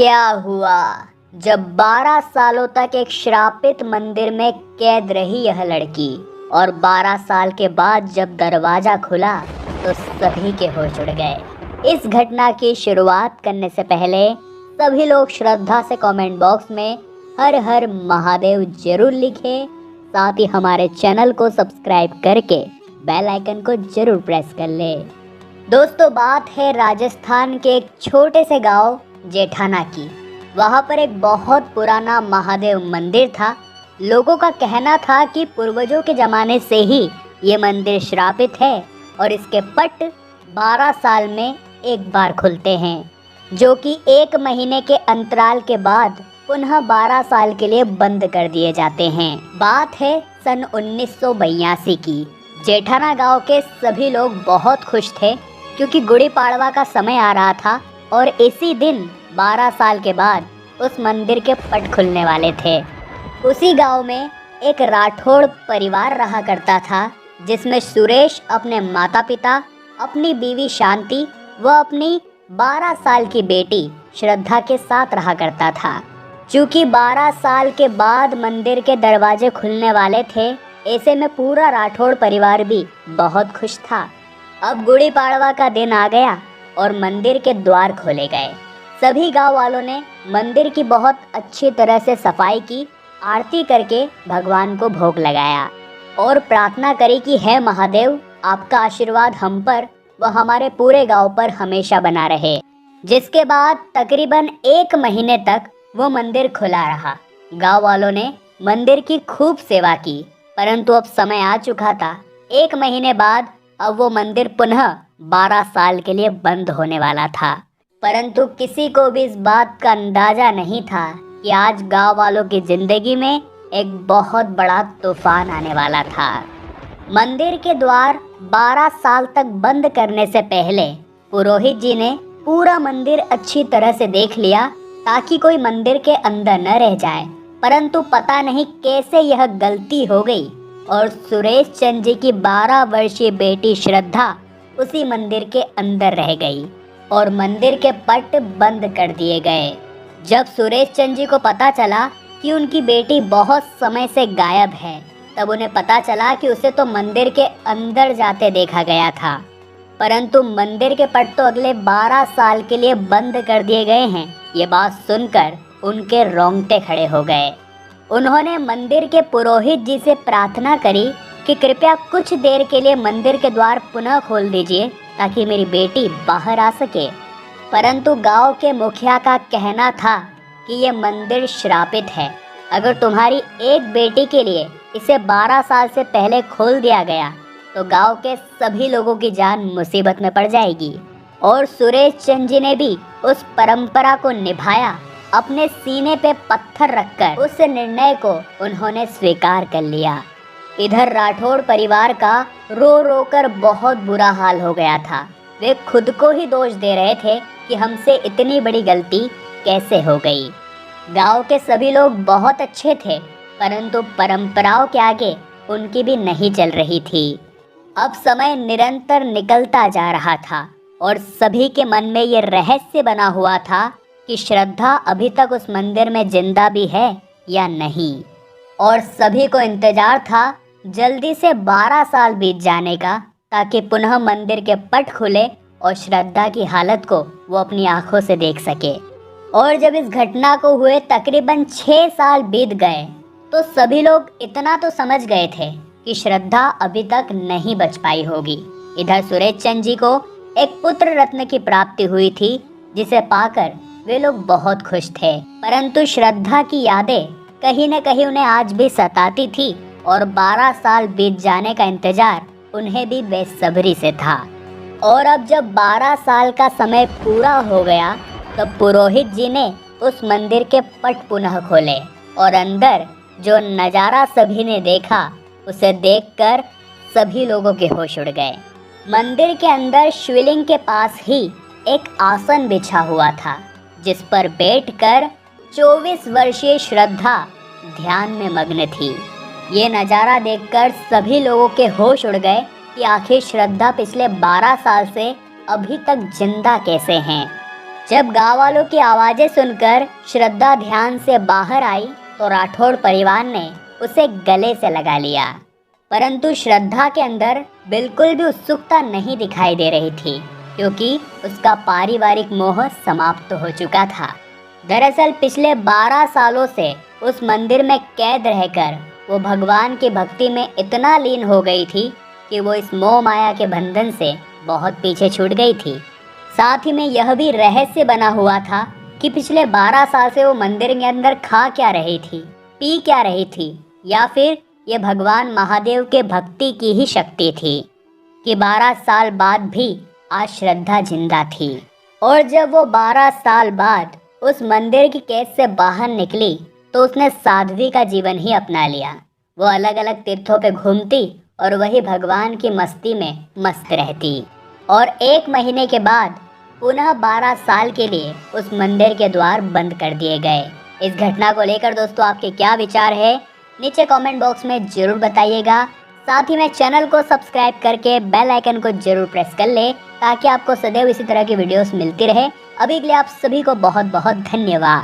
क्या हुआ जब 12 सालों तक एक श्रापित मंदिर में कैद रही यह लड़की और 12 साल के बाद जब दरवाजा खुला तो सभी के होश उड़ गए। इस घटना की शुरुआत करने से पहले सभी लोग श्रद्धा से कमेंट बॉक्स में हर हर महादेव जरूर लिखें। साथ ही हमारे चैनल को सब्सक्राइब करके बेल आइकन को जरूर प्रेस कर ले। दोस्तों, बात है राजस्थान के एक छोटे से गांव जेठाना की। वहाँ पर एक बहुत पुराना महादेव मंदिर था। लोगों का कहना था कि पूर्वजों के ज़माने से ही ये मंदिर श्रापित है और इसके पट 12 साल में एक बार खुलते हैं, जो कि 1 महीने के अंतराल के बाद पुनः 12 साल के लिए बंद कर दिए जाते हैं। बात है सन 1982 की। जेठाना गांव के सभी लोग बहुत खुश थे क्योंकि गुड़ी पाड़वा का समय आ रहा था और इसी दिन 12 साल के बाद उस मंदिर के पट खुलने वाले थे। उसी गांव में एक राठौड़ परिवार रहा करता था, जिसमें सुरेश अपने माता पिता, अपनी बीवी शांति व अपनी 12 साल की बेटी श्रद्धा के साथ रहा करता था। चूँकि 12 साल के बाद मंदिर के दरवाजे खुलने वाले थे, ऐसे में पूरा राठौड़ परिवार भी बहुत खुश था। अब गुड़ी पाड़वा का दिन आ गया और मंदिर के द्वार खोले गए। सभी गांव वालों ने मंदिर की बहुत अच्छी तरह से सफाई की, आरती करके भगवान को भोग लगाया और प्रार्थना करी कि हे महादेव, आपका आशीर्वाद हम पर व हमारे पूरे गांव पर हमेशा बना रहे। जिसके बाद तकरीबन 1 महीने तक वो मंदिर खुला रहा। गांव वालों ने मंदिर की खूब सेवा की, परंतु अब समय आ चुका था। 1 महीने बाद अब वो मंदिर पुनः 12 साल के लिए बंद होने वाला था। परंतु किसी को भी इस बात का अंदाजा नहीं था कि आज गांव वालों की जिंदगी में एक बहुत बड़ा तूफान आने वाला था। मंदिर के द्वार 12 साल तक बंद करने से पहले पुरोहित जी ने पूरा मंदिर अच्छी तरह से देख लिया ताकि कोई मंदिर के अंदर न रह जाए। परंतु पता नहीं कैसे यह गलती हो गई और सुरेश चंद जी की 12 वर्षीय बेटी श्रद्धा उसी मंदिर के अंदर रह गई और मंदिर के पट बंद कर दिए गए। जब सुरेश चंद जी को पता चला कि उनकी बेटी बहुत समय से गायब है, तब उन्हें पता चला कि उसे तो मंदिर के अंदर जाते देखा गया था, परंतु मंदिर के पट तो अगले 12 साल के लिए बंद कर दिए गए हैं। ये बात सुनकर उनके रोंगटे खड़े हो गए। उन्होंने मंदिर के पुरोहित जी से प्रार्थना करी कि कृपया कुछ देर के लिए मंदिर के द्वार पुनः खोल दीजिए ताकि मेरी बेटी बाहर आ सके। परंतु गांव के मुखिया का कहना था कि ये मंदिर श्रापित है। अगर तुम्हारी एक बेटी के लिए इसे 12 साल से पहले खोल दिया गया तो गांव के सभी लोगों की जान मुसीबत में पड़ जाएगी। और सुरेश चंद जी ने भी उस परंपरा को निभाया। अपने सीने पे पत्थर रखकर उस निर्णय को उन्होंने स्वीकार कर लिया। इधर राठौड़ परिवार का रो रो कर बहुत बुरा हाल हो गया था। वे खुद को ही दोष दे रहे थे कि हमसे इतनी बड़ी गलती कैसे हो गई। गांव के सभी लोग बहुत अच्छे थे, परंतु परंपराओं के आगे उनकी भी नहीं चल रही थी। अब समय निरंतर निकलता जा रहा था और सभी के मन में ये रहस्य बना हुआ था कि श्रद्धा अभी तक उस मंदिर में जिंदा भी है या नहीं। और सभी को इंतजार था जल्दी से 12 साल बीत जाने का ताकि पुनः मंदिर के पट खुले और श्रद्धा की हालत को वो अपनी आंखों से देख सके। और जब इस घटना को हुए तकरीबन 6 साल बीत गए तो सभी लोग इतना तो समझ गए थे कि श्रद्धा अभी तक नहीं बच पाई होगी। इधर सुरेश चंद जी को एक पुत्र रत्न की प्राप्ति हुई थी, जिसे पाकर वे लोग बहुत खुश थे। परंतु श्रद्धा की यादें कहीं न कहीं उन्हें आज भी सताती थी और 12 साल बीत जाने का इंतजार उन्हें भी बेसब्री से था। और अब जब 12 साल का समय पूरा हो गया तो पुरोहित जी ने उस मंदिर के पट पुनः खोले और अंदर जो नज़ारा सभी ने देखा उसे देखकर सभी लोगों के होश उड़ गए। मंदिर के अंदर शिवलिंग के पास ही एक आसन बिछा हुआ था, जिस पर बैठकर 24 वर्षीय श्रद्धा ध्यान में मग्न थी। ये नज़ारा देखकर सभी लोगों के होश उड़ गए कि आखिर श्रद्धा पिछले 12 साल से अभी तक जिंदा कैसे हैं। जब गांव वालों की आवाजें सुनकर श्रद्धा ध्यान से बाहर आई तो राठौड़ परिवार ने उसे गले से लगा लिया। परंतु श्रद्धा के अंदर बिल्कुल भी उत्सुकता नहीं दिखाई दे रही थी, क्योंकि उसका पारिवारिक मोह समाप्त हो चुका था। दरअसल पिछले 12 सालों से उस मंदिर में कैद रहकर वो भगवान की भक्ति में इतना लीन हो गई थी कि वो इस मोह माया के बंधन से बहुत पीछे छूट गई थी। साथ ही में यह भी रहस्य बना हुआ था कि पिछले 12 साल से वो मंदिर के अंदर खा क्या रही थी, पी क्या रही थी, या फिर ये भगवान महादेव के भक्ति की ही शक्ति थी कि 12 साल बाद भी आज श्रद्धा जिंदा थी। और जब वो 12 साल बाद उस मंदिर की कैद से बाहर निकली तो उसने साध्वी का जीवन ही अपना लिया। वो अलग अलग तीर्थों पे घूमती और वही भगवान की मस्ती में मस्त रहती। और 1 महीने के बाद पुनः 12 साल के लिए उस मंदिर के द्वार बंद कर दिए गए। इस घटना को लेकर दोस्तों आपके क्या विचार है, नीचे कमेंट बॉक्स में जरूर बताइएगा। साथ ही में चैनल को सब्सक्राइब करके बेल आइकन को जरूर प्रेस कर ले ताकि आपको सदैव इसी तरह की वीडियोस मिलती रहे। अभी के लिए आप सभी को बहुत बहुत धन्यवाद।